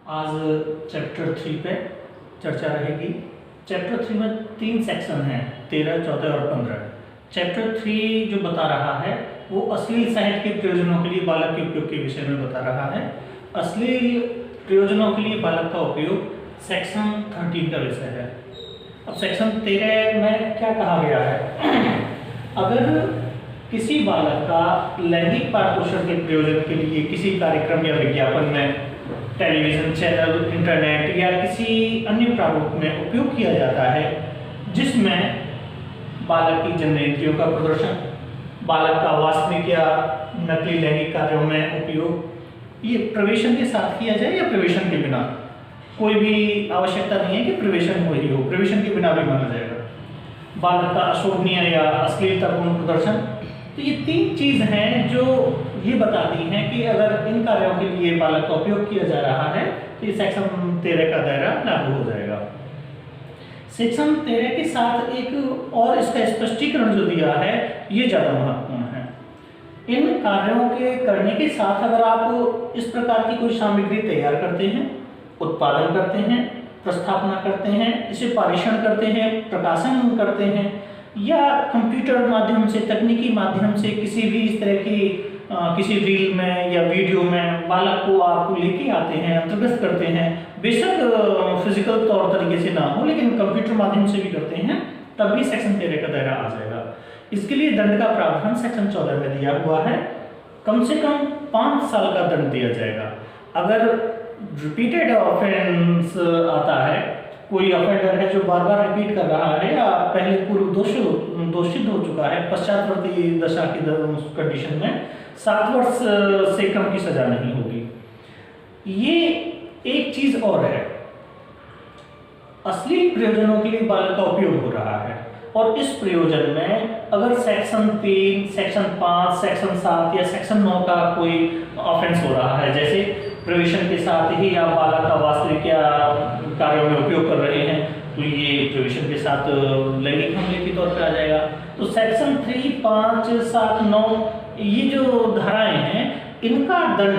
आज चैप्टर 3 पे चर्चा रहेगी। चैप्टर 3 में 3 सेक्शन हैं, 13, 14 और 15। चैप्टर 3 जो बता रहा है वो अश्लील साहित्य के प्रयोजनों के लिए बालक के उपयोग के विषय में बता रहा है। अश्लील प्रयोजनों के लिए बालक का उपयोग सेक्शन 13 का विषय है। अब सेक्शन 13 में क्या कहा गया है? अगर किसी बालक का लैंगिक पाठ पोषण के प्रयोजन के लिए किसी कार्यक्रम या विज्ञापन में टेलीविजन चैनल, इंटरनेट या किसी अन्य प्रारूप में उपयोग किया जाता है जिसमें बालक की जननेंद्रियों का प्रदर्शन, बालक का वास्तविक या नकली लैंगिक कार्यों में उपयोग, ये प्रवेशन के साथ किया जाए या प्रवेशन के बिना, कोई भी आवश्यकता नहीं है कि प्रवेशन हो ही हो, प्रवेशन के बिना भी माना जाएगा। बालक का अशोभनीय या अश्लीलतापूर्ण प्रदर्शन, तो ये 3 चीज हैं जो ये बताती हैं कि अगर इन कार्यों के लिए बालक का उपयोग किया जा रहा है तो ये सेक्शन 13 का दायरा लागू हो जाएगा। सेक्शन 13 के साथ एक और इसका स्पष्टीकरण जो दिया है ये ज़्यादा महत्वपूर्ण है। इन कार्यों के करने के साथ अगर आप इस प्रकार की कोई सामग्री तैयार करते हैं, उत्पादन करते हैं, प्रस्थापना करते हैं, इसे पारेषण करते हैं, प्रकाशन करते हैं या कंप्यूटर माध्यम से, तकनीकी माध्यम से किसी भी इस तरह की किसी रील में या वीडियो में बालक को आप लेके आते हैं, अंतर्गत करते हैं, बेशक फिजिकल तौर तरीके से ना हो लेकिन कंप्यूटर माध्यम से भी करते हैं, तब भी सेक्शन 13 का दायरा आ जाएगा। इसके लिए दंड का प्रावधान सेक्शन 14 में दिया हुआ है। कम से कम 5 साल का दंड दिया जाएगा। अगर रिपीटेड ऑफेंस आता है, कोई ऑफेंडर है जो बार बार रिपीट कर रहा है या पहले पूर्व दोषित हो चुका है, पश्चातवर्ती दशा की कंडीशन में 7 वर्ष से कम की सजा नहीं होगी। ये एक चीज और है, अश्लील प्रयोजनों के लिए बालक का उपयोग हो रहा है और इस प्रयोजन में अगर सेक्शन 3, सेक्शन 5, सेक्शन 7 या सेक्शन 9 का कोई ऑफेंस हो रहा है, जैसे प्रवेशन के साथ ही आप बालक का वास्तविक या कार्यों में उपयोग कर रहे हैं, तो ये प्रवेशन के साथ लैंगिक हमले के तौर पर आ जाएगा। तो सेक्शन 3, 5, 7, 9 ये जो धाराएं हैं इनका दंड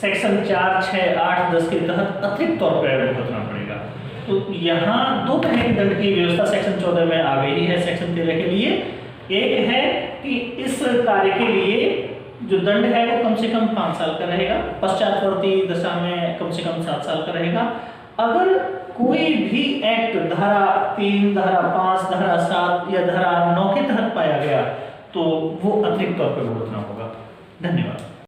सेक्शन 4, 6, 8, 10 के तहत अतिरिक्त तौर पर भुगतना पड़ेगा। तो यहाँ 2 तरह के दंड की व्यवस्था सेक्शन 14 में आ गई है सेक्शन 13 के लिए। एक है कि इस कार्य के लिए जो दंड है वो कम से कम 5 साल का रहेगा, पश्चातवर्ती दशा में कम से कम 7 साल का रहेगा। अगर कोई भी एक्ट धारा 3, धारा 5, धारा 7 या धारा 9 के तहत पाया गया तो वो अतिरिक्त तौर पर भुगतना होगा। धन्यवाद।